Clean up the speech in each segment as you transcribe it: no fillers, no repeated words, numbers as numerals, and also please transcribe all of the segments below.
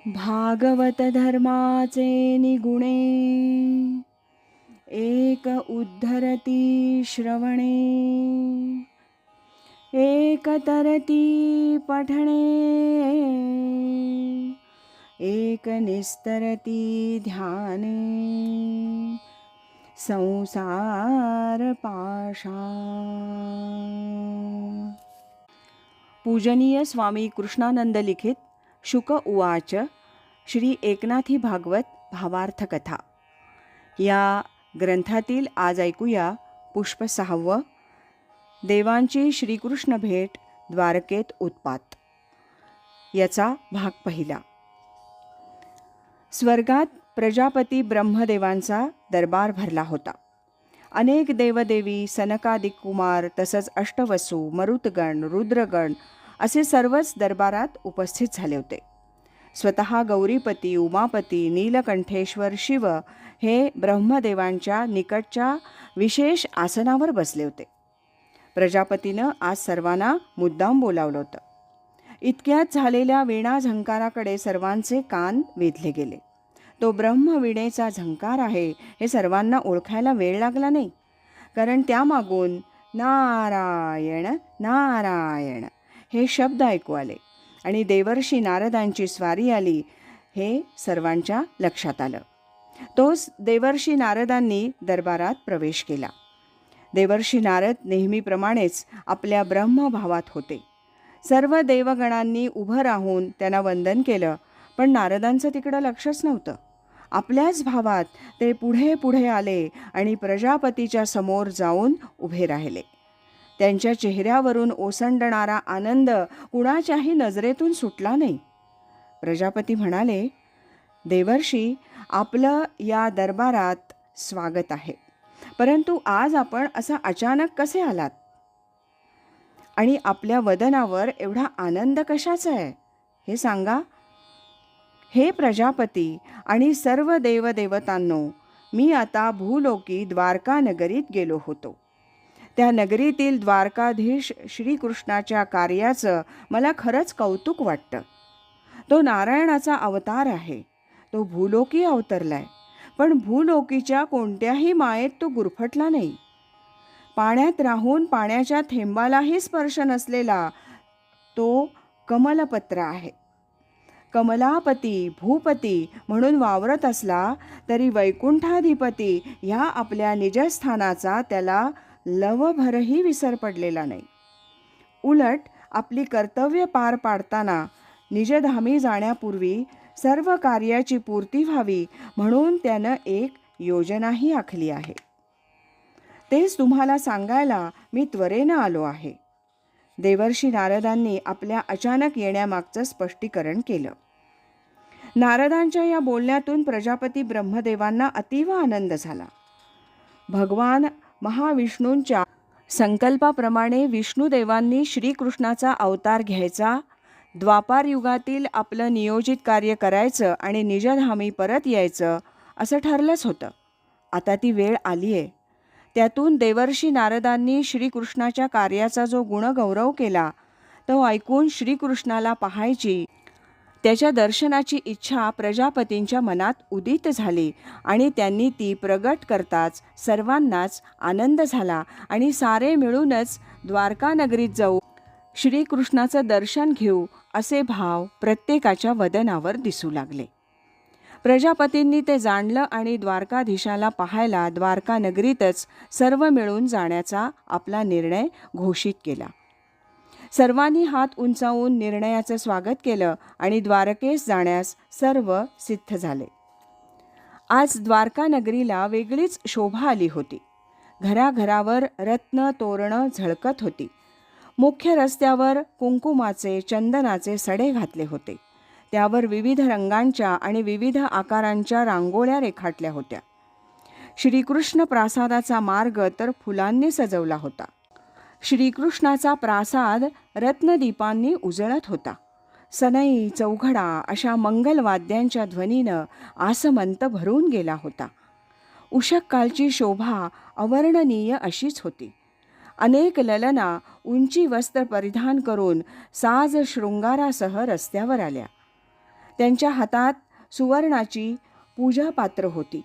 भागवत धर्माचे निगुणे, एक उद्धरती श्रवणे, एक तरती पठणे, एक निस्तरती ध्याने, संसार पाशा। पूजनीय स्वामी कृष्णानंद लिखित शुक उवाच श्री एकनाथी भागवत भावार्थ कथा या ग्रंथातील आज ऐकूया पुष्प 6 देवांची श्रीकृष्ण भेट द्वारकेत उत्पात याचा भाग पहिला। स्वर्गात प्रजापती ब्रह्मदेवांचा दरबार भरला होता। अनेक देवदेवी, सनकादिक कुमार, तसंच अष्टवसू, मरुतगण, रुद्रगण असे सर्वच दरबारात उपस्थित झाले होते। स्वतः गौरीपती, उमापती, नीलकंठेश्वर शिव हे ब्रह्मदेवांच्या निकटच्या विशेष आसनावर बसले होते। प्रजापतीनं आज सर्वांना मुद्दाम बोलावलं होतं। इतक्यात झालेल्या वीणा झंकाराकडे सर्वांचे कान वेधले गेले। तो ब्रह्मवीणेचा झंकार आहे हे सर्वांना ओळखायला वेळ लागला नाही, कारण त्यामागून नारायण नारायण हे शब्द ऐकू आले आणि देवर्षी नारदांची स्वारी आली हे सर्वांच्या लक्षात आलं। तोच देवर्षी नारदांनी दरबारात प्रवेश केला। देवर्षी नारद नेहमीप्रमाणेच आपल्या ब्रह्मभावात होते। सर्व देवगणांनी उभं राहून त्यांना वंदन केलं, पण नारदांचं तिकडं लक्षच नव्हतं। आपल्याच भावात ते पुढे पुढे आले आणि प्रजापतीच्या समोर जाऊन उभे राहिले। त्यांच्या चेहऱ्यावरून ओसंडणारा आनंद कुणाच्याही नजरेतून सुटला नाही। प्रजापती म्हणाले, देवर्षी, आपलं या दरबारात स्वागत आहे, परंतु आज आपण असा अचानक कसे आलात आणि आपल्या वदनावर एवढा आनंद कशाचा आहे हे सांगा। हे प्रजापती आणि सर्व देवदेवतांनो, मी आता भूलोकी द्वारका नगरीत गेलो होतो। त्या नगरीतील द्वारकाधीश श्रीकृष्णाच्या कार्याचं मला खरंच कौतुक वाटतं। तो नारायणाचा अवतार आहे। तो भूलोकी अवतरलाय, पण भूलोकीच्या कोणत्याही मायेत तो गुरफटला नाही। पाण्यात राहून पाण्याच्या थेंबालाही स्पर्श नसलेला तो कमलपत्र आहे। कमलापती, भूपती म्हणून वावरत असला तरी वैकुंठाधिपती ह्या आपल्या निजस्थानाचा त्याला लवभरही विसर पडलेला नाही। उलट आपली कर्तव्य पार पाडताना निजधामी जाण्यापूर्वी सर्व कार्याची पूर्ती व्हावी म्हणून त्यानं एक योजनाही आखली आहे। तेच तुम्हाला सांगायला मी त्वरेनं आलो आहे। देवर्षी नारदांनी आपल्या अचानक येण्यामागचं स्पष्टीकरण केलं। नारदांच्या या बोलण्यातून प्रजापती ब्रह्मदेवांना अतीव आनंद झाला। भगवान महाविष्णूंच्या संकल्पाप्रमाणे विष्णुदेवांनी श्रीकृष्णाचा अवतार घ्यायचा, द्वापार युगातील आपलं नियोजित कार्य करायचं आणि निजधामी परत यायचं असं ठरलंच होतं। आता ती वेळ आली आहे। त्यातून देवर्षी नारदांनी श्रीकृष्णाच्या कार्याचा जो गुणगौरव केला तो ऐकून श्रीकृष्णाला पाहायची, त्याच्या दर्शनाची इच्छा प्रजापतींच्या मनात उदित झाली आणि त्यांनी ती प्रगट करताच सर्वांनाच आनंद झाला आणि सारे मिळूनच द्वारका नगरीत जाऊ, श्रीकृष्णाचं दर्शन घेऊ असे भाव प्रत्येकाच्या वदनावर दिसू लागले। प्रजापतींनी ते जाणलं आणि द्वारकाधीशाला पाहायला द्वारका नगरीतच सर्व मिळून जाण्याचा आपला निर्णय घोषित केला। सर्वांनी हात उंचावून निर्णयाचं स्वागत केलं आणि द्वारकेस जाण्यास सर्व सिद्ध झाले। आज द्वारका नगरीला वेगळीच शोभा आली होती। घराघरावर रत्न तोरणं झळकत होती। मुख्य रस्त्यावर कुंकुमाचे, चंदनाचे सडे घातले होते। त्यावर विविध रंगांच्या आणि विविध आकारांच्या रांगोळ्या रेखाटल्या होत्या। श्रीकृष्ण प्रासादाचा मार्ग तर फुलांनी सजवला होता। श्रीकृष्णाचा प्रासाद रत्नदीपांनी उजळत होता। सनई चौघडा अशा मंगलवाद्यांच्या ध्वनीनं आसमंत भरून गेला होता। उषःकालची शोभा अवर्णनीय अशीच होती। अनेक ललना उंची वस्त्र परिधान करून साज शृंगारासह रस्त्यावर आल्या। त्यांच्या हातात सुवर्णाची पूजापात्र होती.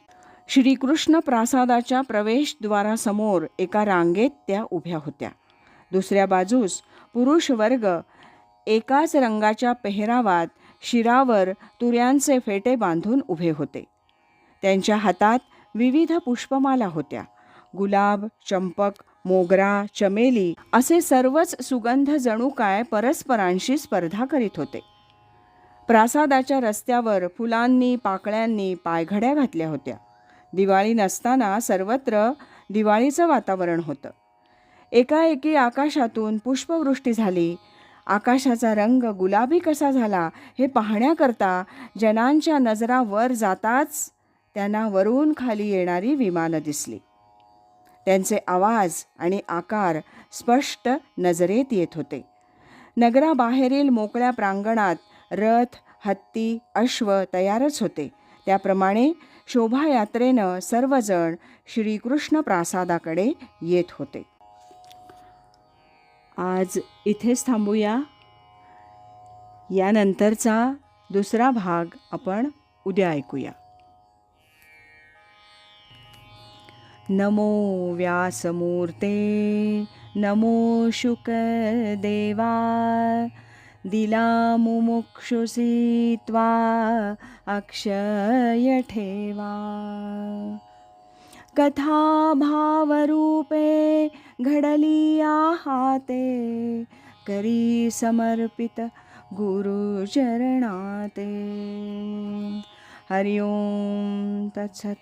श्रीकृष्ण प्रासादाच्या प्रवेशद्वारासमोर एका रांगेत त्या उभ्या होत्या. दुसऱ्या बाजूस पुरुष वर्ग एकाच रंगाच्या पेहरावात शिरावर तुऱ्यांचे फेटे बांधून उभे होते. त्यांच्या हातात विविध पुष्पमाला होत्या. गुलाब, चंपक, मोगरा, चमेली असे सर्वच सुगंध जणू काय परस्परांशी स्पर्धा करीत होते. प्रासादाच्या रस्त्यावर फुलांनी पाकळ्यांनी पायघड्या घातल्या होत्या. दिवाळी नसताना सर्वत्र दिवाळीचं वातावरण होतं. एकाएकी आकाशातून पुष्पवृष्टी झाली. आकाशाचा रंग गुलाबी कसा झाला हे पाहण्याकरता जनांच्या नजरा वर जाताच त्यांना वरून खाली येणारी विमानं दिसली. त्यांचे आवाज आणि आकार स्पष्ट नजरेत येत होते. नगराबाहेरील मोकळ्या प्रांगणात रथ, हत्ती, अश्व तयारच होते. त्याप्रमाणे शोभायात्रेनं सर्वजण श्रीकृष्ण प्रासादाकडे येत होते. आज इथेच थांबूया. यानंतरचा दुसरा भाग आपण उद्या ऐकूया. नमो व्यासमूर्ते, नमो शुकदेवा, दिला मुमुक्षुसी त्वा अक्षय ठेवा. कथा भावरूपे घडली हाते, करी समर्पित गुरुचरणाते. हरि ओम तत्सत.